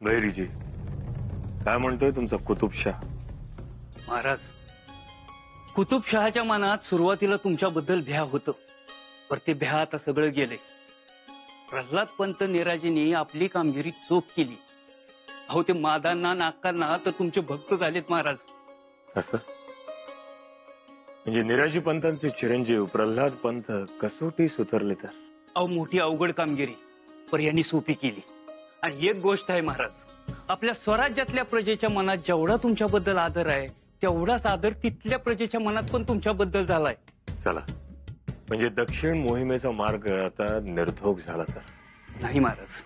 भैरीजी, काय म्हणतोय तुमचा कुतुबशाह? महाराज, कुतुबशहाच्या मनात सुरुवातीला तुमच्याबद्दल भ्या होतं, पर ते भ्या आता सगळं गेले. प्रल्हाद पंत निराजींनी आपली कामगिरी चोख केली. अहो, ते मादांना नाकांना तर तुमचे भक्त झालेत महाराज. असं म्हणजे निराजी पंतांचे चिरंजीव प्रल्हाद पंत कसोटी सुधारले तर? अहो, मोठी अवघड कामगिरी पर यांनी सोपी केली. आणि एक गोष्ट आहे महाराज, आपल्या स्वराज्यातल्या प्रजेच्या मनात जेवढा तुमच्याबद्दल आदर आहे तेवढाच आदर तिथल्या प्रजेच्या मनात पण तुमच्याबद्दल झालाय. चला, म्हणजे दक्षिण मोहिमेचा मार्ग आता निर्धोक झाला तर? नाही महाराज,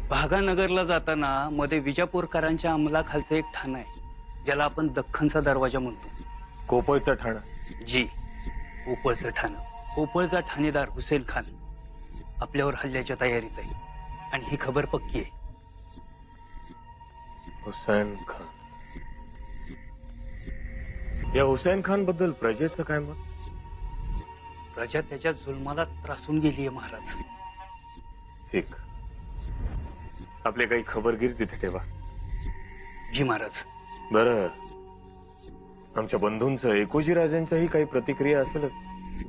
भागानगरला जाताना मध्ये विजापूरकरांच्या अंमलाखालचं एक ठाण आहे, ज्याला आपण दख्खनचा दरवाजा म्हणतो. कोपळचा ठाणा? जी, कोपळचं ठाण. कोपळचा ठाणेदार हुसेन खान आपल्यावर हल्ल्याच्या तयारीत आहे आणि ही खबर पक्की आहे. हुसेन खान? या हुसेन खान बद्दल प्रजेचं काय मत? प्रजा त्याच्या जुलमाला त्रासून गेलीये महाराज. ठीक, आपले काही खबरगीर तिथे ठेवा. जी महाराज. बरं, आमच्या बंधूंचं एकोजी राजांच्याही काही प्रतिक्रिया असेलच?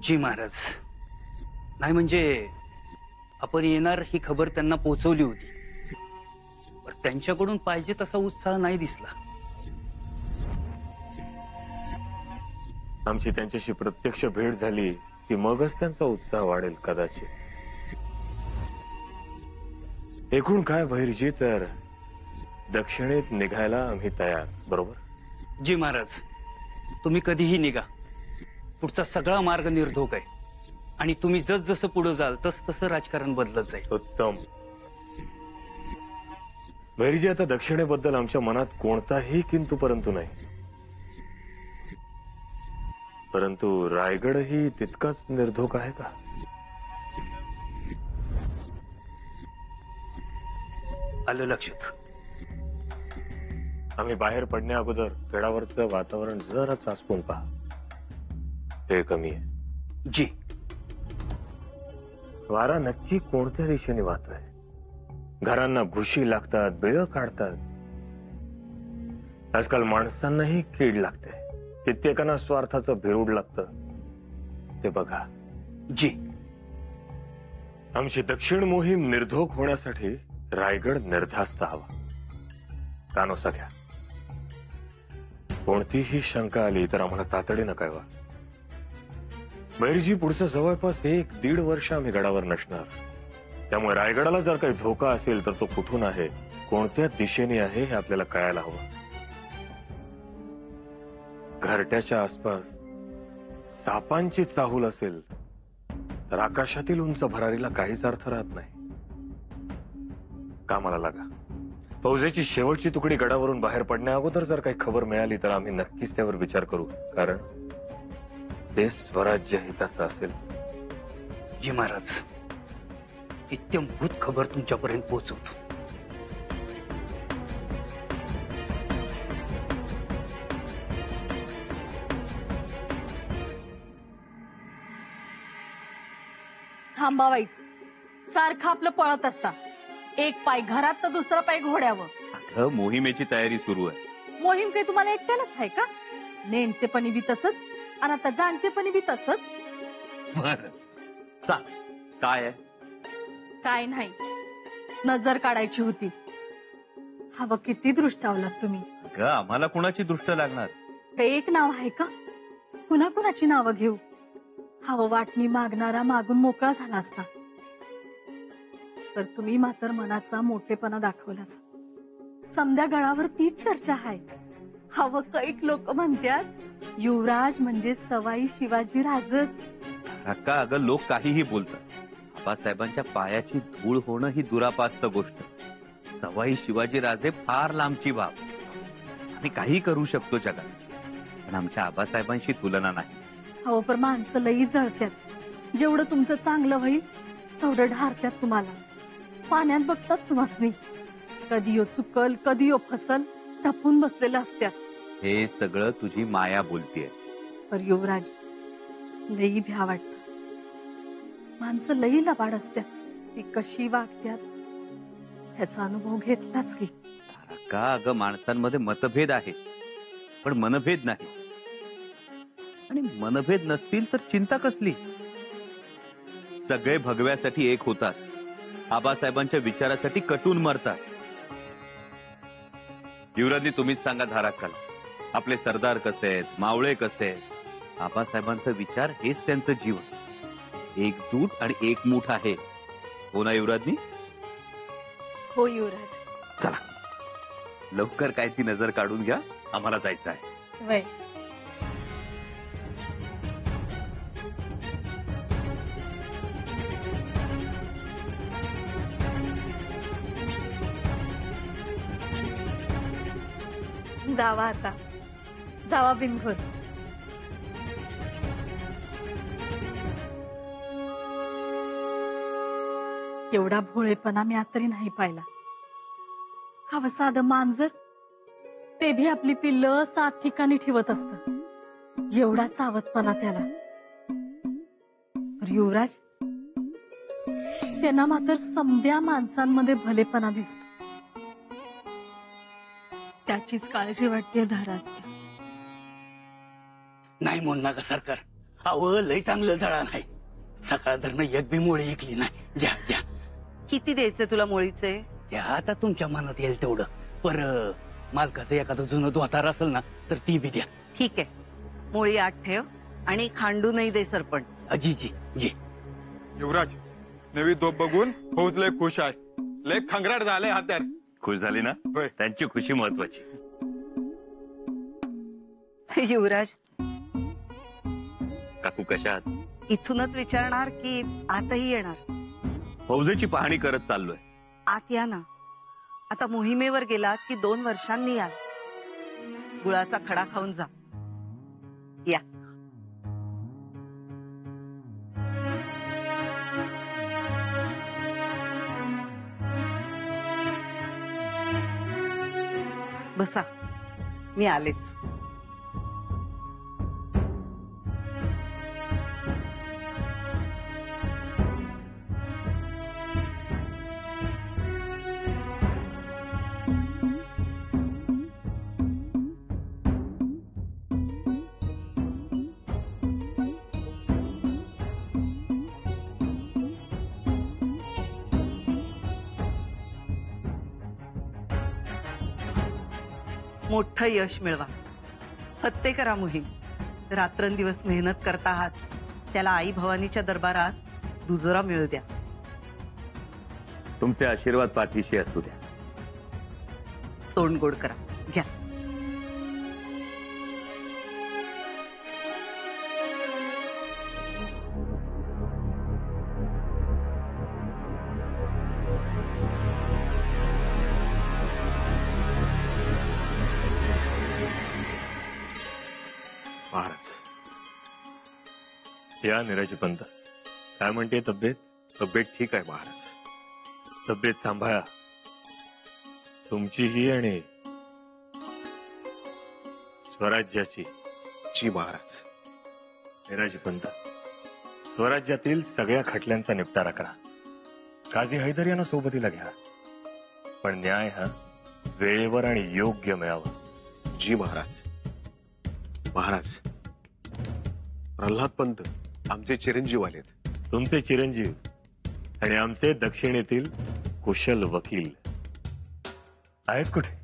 जी महाराज. नाही म्हणजे आपण येणार ही खबर त्यांना पोहोचवली होती, पण त्यांच्याकडून पाहिजे तसा उत्साह नाही दिसला. आमची त्यांच्याशी प्रत्यक्ष भेट झाली की मगच त्यांचा उत्साह वाढेल कदाचित. एकूण काय भैरजी, तर दक्षिणेत निघायला आम्ही तयार, बरोबर? जी महाराज, तुम्ही कधीही निघा. पुढचा सगळा मार्ग निर्धोक आहे आणि तुम्ही जसजसं पुढे जाल तस तसं राजकारण बदलत जाईल. उत्तम. भैरजी, आता दक्षिणेबद्दल आमच्या मनात कोणताही किंतु परंतु नाही, परंतु रायगडही तितकाच निर्धोक आहे का? आलं लक्षात. आम्ही बाहेर पडण्या अगोदर गडावरचं वातावरण जरा चाचपून पहा. ते कमी आहे. जी. वारा नक्की कोणत्या दिशेने वाहतोय? घरांना घुशी लागतात, बिळं काढतात. आजकाल माणसांनाही कीड लागते, कित्येकांना स्वार्थाचं भिरूड लागतं. ते बघा. जी. आमची दक्षिण मोहीम निर्धोक होण्यासाठी रायगड निर्धास्त हवा. कानोसा घ्या. कोणतीही शंका आली तर आम्हाला तातडीनं कळवा. भैरजी, पुढचं जवळपास 1-1.5 वर्ष आम्ही गडावर नसणार. त्यामुळे रायगडाला जर काही धोका असेल तर तो कुठून आहे, कोणत्या दिशेने आहे हे आपल्याला कळायला हवं. घरट्याच्या आसपास सापांची चाहूल असेल तर आकाशातील उंच भरारीला काहीच अर्थ राहत नाही. कामाला लागा. फौजेची शेवटची तुकडी गडावरून बाहेर पडण्या अगोदर जर काही खबर मिळाली तर आम्ही नक्कीच त्यावर विचार करू, कारण ते स्वराज्य हिताचं असेल. जी महाराज, इत्यंभूत खबर तुमच्यापर्यंत पोहोचवतो. थांबावायच. सारखं आपलं पळत असता. एक पाय घरात तर दुसरा पाय घोड्यावर. अगं, मोहिमेची तयारी सुरू आहे. मोहीम काही तुम्हाला एकट्यालाच आहे का? नेणतेपणी बी तसंच आणि आता जाणतेपणी बी तसंच. बरं, सांग काय आहे? काय नाही, नजर काढायची होती. हवं किती दृष्टावलात तुम्ही. अगं, आम्हाला कुणाची दृष्ट लागणार? काही एक नाव आहे का? कुणा कुणाची नावं घेऊ? हवं वाटणी मागणारा मागून मोकळा झाला असता, तर तुम्ही मात्र मनाचा मोठेपणा दाखवला. समद्या गळावर तीच चर्चा आहे. हवं कैक लोक म्हणतात युवराज म्हणजे सवाई शिवाजी राजच. अक्का, अगं, लोक काहीही बोलतात. आबासाहेबांच्या पायाची धूळ होणं ही दुरापास्त गोष्ट. सवाई शिवाजी राजे फार लांबची बाब. आम्ही काही करू शकतो जगात, पण आमच्या आबासाहेबांशी तुलना नाही. हवं पण माणसं लई जळत्यात. जेवढं तुमचं चांगलं होईल तेवढं ढारत्यात तुम्हाला. पाण्यात बघतात तुम्हासनी. कधी यो चुकल कधी यो फसल टपून बसलेलं असत्यात. हे सगळं तुझी माया बोलतीये. पर युवराज, लई भ्या वाटत. माणसं लई लबाड असत्यात. ती कशी वागत्यात ह्याचा अनुभव घेतलाच की. का अगं, माणसांमध्ये मतभेद आहे पण मनभेद नाही. आणि मनभेद नसतील तर चिंता कसली. सगळे भगव्यासाठी एक होतात, आबासाहेबांच्या विचारासाठी कटून मरतात. युवराजी, तुम्हीच सांगा धाराकाल, आपले सरदार कसे आहेत, मावळे कसे आहेत. आबासाहेबांचा विचार हेच त्यांचं जीवन, एकजूट आणि एकमूठ आहे. हो ना युवराजनी? हो युवराज. चला लवकर काय ती नजर काढून घ्या, आम्हाला जायचं आहे. वय. जावा आता, जावा बिनघोर. एवढा भोळेपणा मी आता तरी नाही पाहिला. हवं साधं मांजर, ते भी आपली पिल्लं 7 ठिकाणी ठेवत असत. एवढा सावधपणा त्याला. पर युवराज, त्यांना मात्र सभ्या माणसांमध्ये भलेपणा दिसतो. त्याचीच काळजी वाटते धारात. नाही म्हणू नका सरकार. अहो लय चांगलं जळा नाही. सकाळ धरणं एक बी मोळी ऐकली नाही. घ्या घ्या. किती द्यायचे तुला मोळीचे? घ्या आता तुमच्या मनात येईल तेवढं. पर मालकाचं एखादं जुनं द्वातार असेल ना तर ती बी द्या. ठीक आहे, मोळी 8 ठेव आणि खांडू नाही दे सरपंच. जी जी जी. युवराज, नवी तोप बघून फौज लय खुश आहे. लय खंगराट झाले हात्यार. खुश झाली ना? होय. त्यांची खुशी महत्वाची. युवराज, काकू कशा आहात? इथूनच विचारणार की आतही येणार? फौजेची पाहणी करत चाललोय. आत या ना. आता मोहिमेवर गेलात की 2 वर्षांनी याल. गुळाचा खडा खाऊन जा. या. बसा, मी आलेच. मोठं यश मिळवा. फत्ते करा मोहीम. रात्रंदिवस मेहनत करता आहात, त्याला आई भवानीच्या दरबारात दुजोरा मिळू द्या. तुमचे आशीर्वाद पाठीशी असू द्या. तोंड गोड करा. घ्या. महाराज, या निराजी पंत. काय म्हणते तब्येत? तब्येत ठीक आहे महाराज. तब्येत सांभाळा, तुमचीही आणि स्वराज्याची. जी महाराज. निराजी पंत, स्वराज्यातील सगळ्या खटल्यांचा निपटारा करा. काझी हैदर यांना सोबतीला घ्या, पण न्याय हा वेळेवर आणि योग्य मिळावा. जी महाराज. महाराज, प्रल्हाद पंत आमचे चिरंजीव आलेत. तुमचे चिरंजीव आणि आमचे दक्षिणेतील कुशल वकील आहेत कुठे?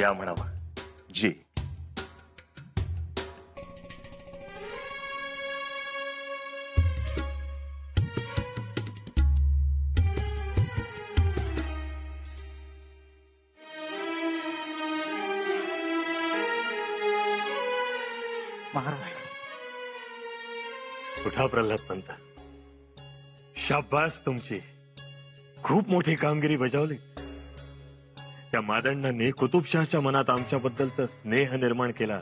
या म्हणावा. जी. महाराज, उठा प्रल्हाद पंत. शाबास, तुमची खूप मोठी कामगिरी बजावली. त्या मादंडांनी कुतुबशाहच्या मनात आमच्याबद्दलचा स्नेह निर्माण केला.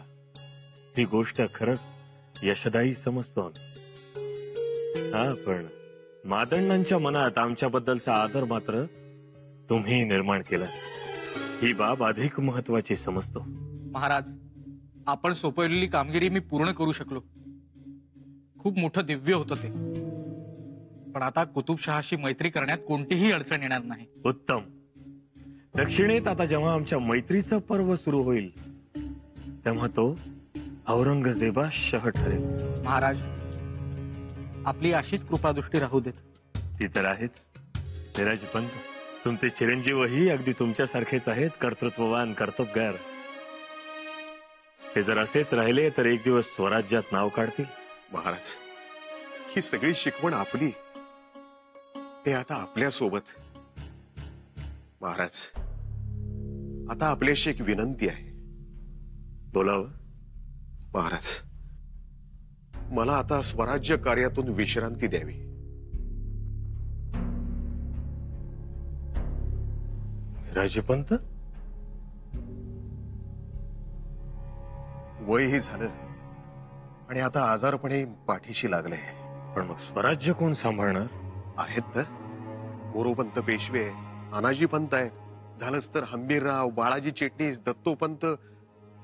ही गोष्ट खरंच यशदायी समजतो. हा, पण मादंडांच्या मनात आमच्याबद्दलचा आदर मात्र तुम्ही निर्माण केला. ही बाब अधिक महत्वाची समजतो. महाराज, आपण सोपवलेली कामगिरी मी पूर्ण करू शकलो. खूप मोठं दिव्य होतं ते. पण आता कुतुबशहाशी मैत्री करण्यात कोणतीही अडचण येणार नाही. उत्तम. दक्षिणेत आता जेव्हा आमच्या मैत्रीचं पर्व सुरू होईल तेव्हा तो औरंगजेबा शह ठरेल. महाराज, आपली अशीच कृपादृष्टी राहू देत. ती तर आहेच. निराजपंत, तुमचे चिरंजीवही अगदी तुमच्यासारखेच आहेत, कर्तृत्ववान, कर्तबगार. ते जर असेच राहिले तर एक दिवस स्वराज्यात नाव काढतील. महाराज, ही सगळी शिकवण आपली, ते आता आपल्या सोबत. महाराज, आता आपल्याशी एक विनंती आहे. बोलावं. महाराज, मला आता स्वराज्य कार्यातून विश्रांती द्यावी. राजपंत, वयही झालं आणि आता आजारपणे पाठीशी लागले. पण मग स्वराज्य कोण सांभाळणार? आहेत तर मोरोपंत पेशवे, अनाजी पंत आहेत. झालंच तर हंबीरराव, बाळाजी चिटणीस, दत्तोपंत,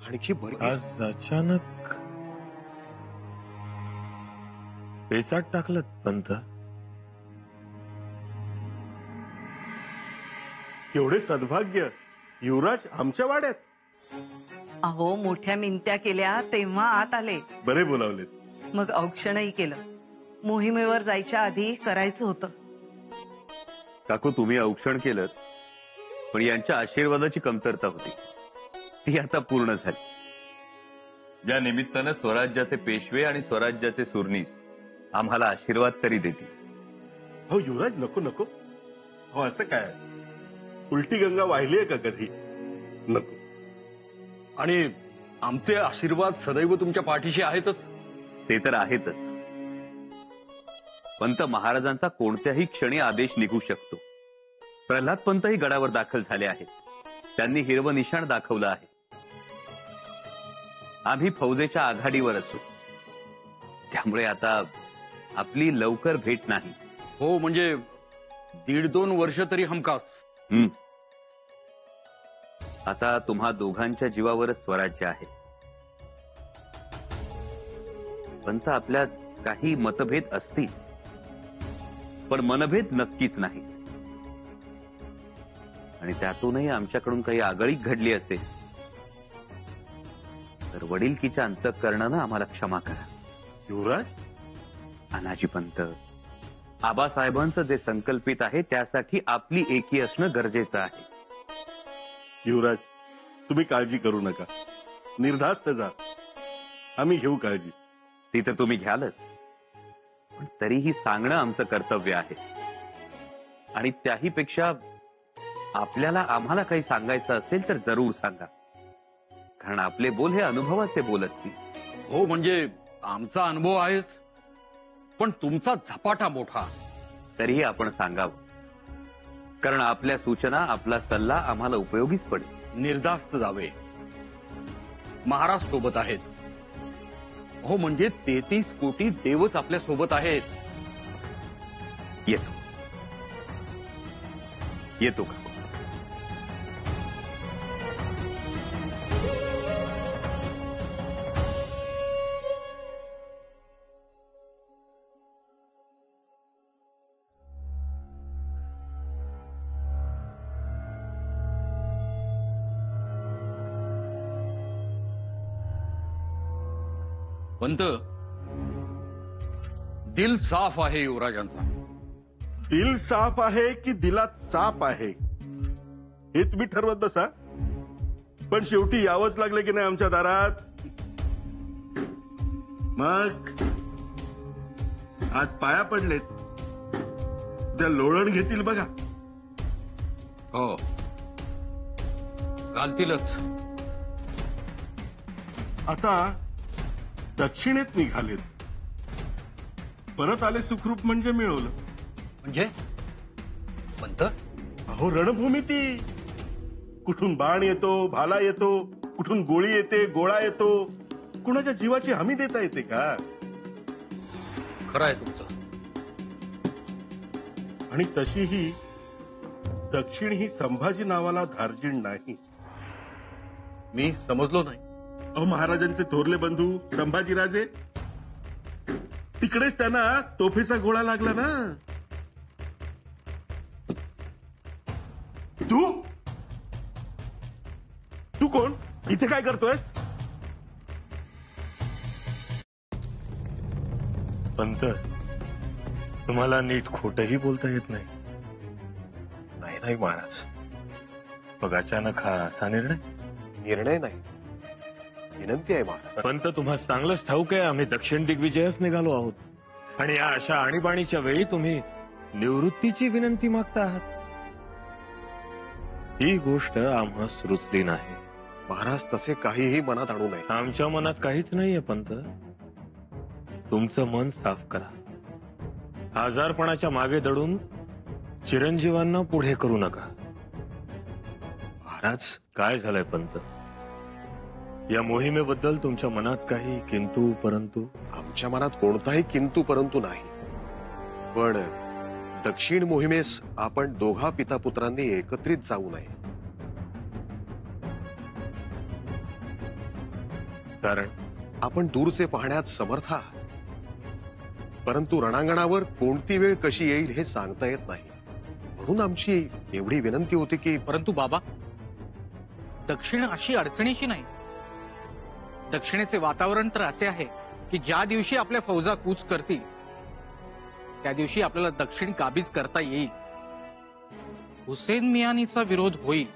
आणखी बरेच. आज अचानक पेचाट टाकलं पंत. केवढे सद्भाग्य, युवराज आमच्या वाड्यात. अहो, मोठ्या मिनत्या केल्या तेव्हा आत आले. बरे बोलावलेत. मग औक्षणही केलं. मोहिमेवर जायच्या आधी करायचं होतं. काकू, तुम्ही औक्षण केलं, पण यांच्या आशीर्वादाची कमतरता होती, ती आता पूर्ण झाली. या निमित्तानं स्वराज्याचे पेशवे आणि स्वराज्याचे सुरनीस आम्हाला आशीर्वाद तरी देतील. हो युवराज, नको नको. हो असं काय, उलटी गंगा वाहिली आहे का कधी? नको. आणि आमचे आशीर्वाद सदैव तुमच्या पाठीशी आहेतच. ते तर आहेतच. पंत महाराजांचा कोणत्याही क्षणी आदेश निघू शकतो. प्रल्हाद पंतही गडावर दाखल झाले आहेत. त्यांनी हिरवं निशाण दाखवलं आहे. आम्ही फौजेच्या आघाडीवर असू, त्यामुळे आता आपली लवकर भेट नाही. हो, म्हणजे 1.5-2 वर्ष तरी हमखास. आता तुम्हा दोघांच्या जीवावरच स्वराज्य आहे. पंत, आपल्यात काही मतभेद असतील, पण मनभेद नक्कीच नाही. आणि त्यातूनही आमच्याकडून काही आगळीक घडली असेल तर वडिलकीच्या अंतःकरणानं आम्हाला क्षमा करा. युवराज, अनाजी पंत, आबासाहेबांचं जे संकल्पित आहे त्यासाठी आपली एकी असणं गरजेचं आहे. युवराज, तुम्ही काळजी करू नका. निर्धास्त जा, आम्ही घेऊ काळजी. ती तर तुम्ही घ्यालच, पण तरीही सांगणं आमचं कर्तव्य आहे. आणि त्याही पेक्षा आपल्याला आम्हाला काही सांगायचं असेल तर जरूर सांगा, कारण आपले बोल हे अनुभवाचे बोल असतील. हो, म्हणजे आमचा अनुभव आहेच, पण तुमचा झपाटा मोठा. तरीही आपण सांगावं, कारण आपल्या सूचना, आपला सल्ला आम्हाला उपयोगीच पडेल. निर्धास्त जावे. महाराज सोबत आहेत. हो, म्हणजे 33 कोटी देवच आपल्या सोबत आहेत. येतो येतो का? पंत, दिल साफ आहे युवराजांचा. दिल साफ आहे की दिलात साप आहे हे तुम्ही ठरवत बसा. पण शेवटी यावंच लागलं की नाही आमच्या दारात. मग आज पाया पडलेत, त्या लोळण घेतील बघा. हो, घालतीलच. आता दक्षिणेत निघालेत, परत आले सुखरूप म्हणजे मिळवलं. म्हणजे पंत, अहो रणभूमी ती. कुठून बाण येतो, भाला येतो, कुठून गोळी येते, गोळा येतो. कुणाच्या जीवाची हमी देता येते का? खरं आहे तुमचं. आणि तशीही दक्षिण ही संभाजी नावाला धार्जिण नाही. मी समजलो नाही. अहो, महाराजांचे थोरले बंधू संभाजीराजे, तिकडेच त्यांना तोफेचा गोळा लागला ना. कोण? इथे काय करतोय? पंत, तुम्हाला नीट खोटही बोलता येत नाही. नाही नाही महाराज, मग अचानक हा असा निर्णय? निर्णय नाही, विनंती आहे महाराज. पंत, तुम्हाला चांगलंच ठाऊक आहे आम्ही दक्षिण दिग्विजयच निघालो आहोत, आणि या अशा आणीबाणीच्या वेळी तुम्ही निवृत्तीची विनंती मागता आहात. ही गोष्ट आम्हास रुचली नाही. महाराज तसे काहीही मनात आणू नये. आमच्या मनात काहीच नाहीये पंत. तुमचं मन साफ करा. आजारपणाच्या मागे दडून चिरंजीवांना पुढे करू नका. महाराज, काय झालंय पंत? या मोहिमेबद्दल तुमच्या मनात काही किंतु परंतु? आमच्या मनात कोणताही किंतु परंतु नाही, पण दक्षिण मोहिमेस आपण दोघा पितापुत्रांनी एकत्रित जाऊ नये. कारण आपण दूरचे पाहण्यात समर्थ आहात, परंतु रणांगणावर कोणती वेळ कशी येईल हे सांगता येत नाही. म्हणून आमची एवढी विनंती होती की. परंतु बाबा, दक्षिण अशी अडचणीची नाही. दक्षिणेचे वातावरण तर असे आहे की ज्या दिवशी आपल्या फौजा कूच करतील त्या दिवशी आपल्याला दक्षिण काबीज करता येईल. हुसेन मियानीचा विरोध होईल,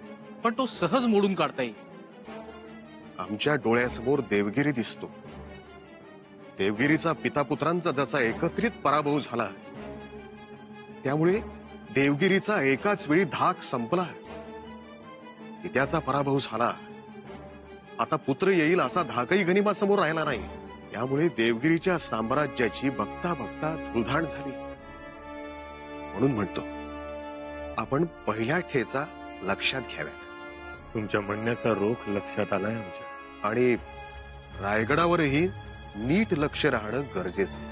पण तो सहज मोडून काढता येईल. आमच्या डोळ्यासमोर देवगिरी दिसतो. देवगिरीचा पितापुत्रांचा जसा एकत्रित पराभव झाला, त्यामुळे देवगिरीचा एकाच वेळी धाक संपला. पित्याचा पराभव झाला, आता पुत्र येईल असा धाकही गनिमासमोर राहिला नाही. त्यामुळे देवगिरीच्या साम्राज्याची बघता बघता धुळधाण झाली. म्हणून म्हणतो, आपण पहिल्या ठेचा लक्षात घ्याव्यात. तुमच्या म्हणण्याचा रोख लक्षात आलाय आमच्या. आणि रायगडावरही नीट लक्ष राहणं गरजेचं.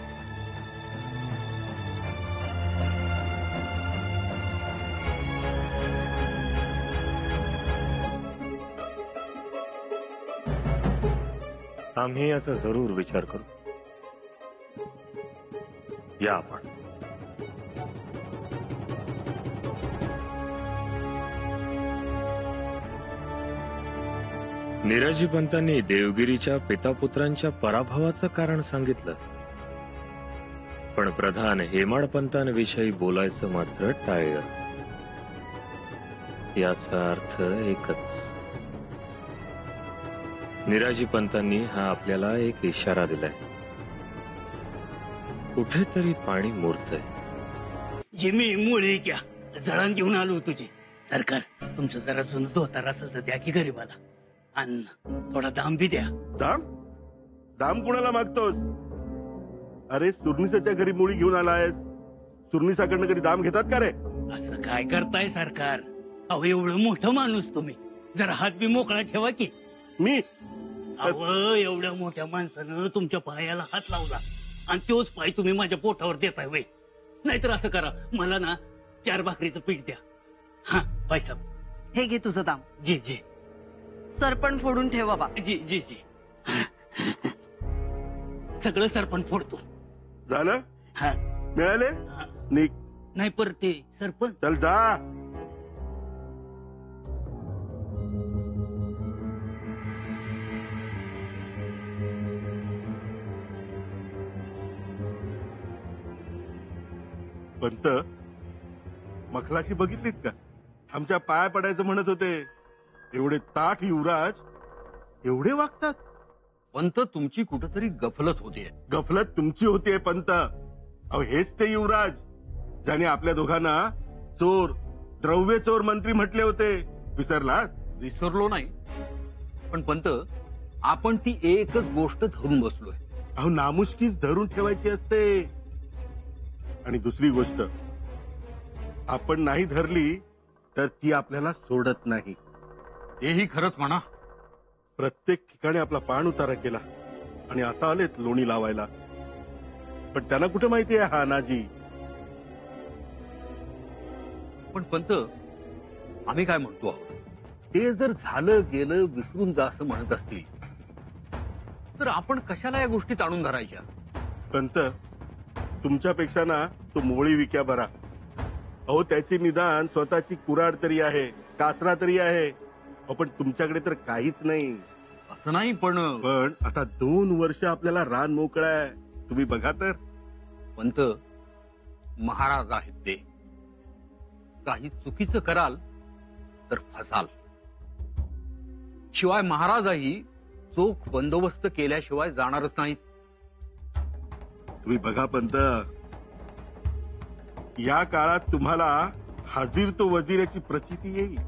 आम्ही याचा जरूर विचार करू. या आपण. निराजी पंतांनी देवगिरीच्या पितापुत्रांच्या पराभवाचं कारण सांगितलं, पण प्रधान हेमाड पंतांविषयी बोलायचं मात्र टाळलं. याचा अर्थ एकच, निराजी पंतांनी हा आपल्याला एक इशारा दिलाय. कुठेतरी पाणी मुरतंय. जिमी मुळे घ्या, जळण घेऊन आलो तुझी. सरकार, तुमचं जरा जुनं धोतार असेल तर द्या की गरीबाला. अन्न थोडा दाम बी द्या. दाम? दाम कुणाला मागतोस? अरे, सुरनिसाच्या घरी मुळी घेऊन आलायस. सुरनिसाकडनं कधी दाम घेतात का रे? असं काय करताय सरकार? अहो, एवढं मोठं माणूस तुम्ही, जरा हात बी मोकळा ठेवा की. मी? अहो, एवढ्या मोठ्या माणसानं तुमच्या पायाला हात लावला आणि तोच पाय तुम्ही माझ्या पोटावर देताय वय. नाहीतर असं करा, मला ना 4 भाकरीचं पीठ द्या. हा पैसा. हे घे तुझं दाम. जी जी. सरपण फोडून ठेव बाबा. जी जी जी. सगळं सरपण फोडतो. झालं? हा. मिळाले? हा. निक. नाही, पर ते सरपण. चल जा. पंत, मखलाशी बघितलीत का? आमच्या पाया पडायचं म्हणत होते. एवढे ताठ युवराज एवढे वागतात? पंत, तुमची कुठंतरी गफलत होतीये. गफलत तुमची होतीये पंत. अहो, हेच ते युवराज ज्याने आपल्या दोघांना चोर, द्रव्य चोर मंत्री म्हटले होते. विसरलात? विसरलो नाही, पण पंत, आपण ती एकच गोष्ट धरून बसलोय. अहो, नामुष्कीच धरून ठेवायची असते. आणि दुसरी गोष्ट, आपण नाही धरली तर ती आपल्याला सोडत नाही. हेही खरंच म्हणा. प्रत्येक ठिकाणी आपला पाण उतारा केला आणि आता आलेत लोणी लावायला. पण त्यांना कुठे माहिती आहे हा अनाजी? पण पंत, आम्ही काय म्हणतो आहोत, ते जर झालं गेलं विसरून जा असं म्हणत असतील तर आपण कशाला या गोष्टी आणून धरायच्या? पंत, तुमच्यापेक्षा ना तो मोळी विक्या बरा. अहो, त्याची निदान स्वतःची कुऱ्हाड तरी आहे, कासरा तरी आहे. पण तुमच्याकडे तर काहीच नाही. असं नाही पण पण आता 2 वर्ष आपल्याला रान मोकळं आहे. तुम्ही बघा तर. पंत, महाराज आहेत ते. काही चुकीचं कराल तर फसाल. शिवाय महाराजही चोख बंदोबस्त केल्याशिवाय जाणारच नाहीत. तुम्ही बघा पंत, या काळात तुम्हाला हाजीर तो वजीर याची प्रचिती येईल.